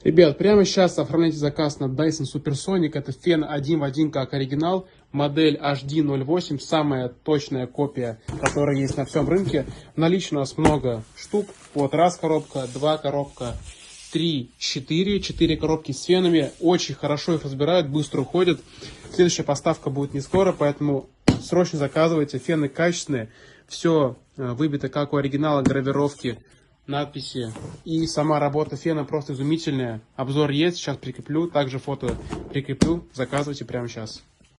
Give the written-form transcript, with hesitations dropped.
Ребят, прямо сейчас оформляйте заказ на Dyson Supersonic. Это фен один в один как оригинал. Модель HD08, самая точная копия, которая есть на всем рынке. В наличии у нас много штук. Вот раз коробка, два коробка, 3, 4. 4 коробки с фенами. Очень хорошо их разбирают, быстро уходят. Следующая поставка будет не скоро, поэтому срочно заказывайте. Фены качественные. Все выбито как у оригинала, гравировки, надписи. И сама работа фена просто изумительная. Обзор есть, сейчас прикреплю. Также фото прикреплю. Заказывайте прямо сейчас.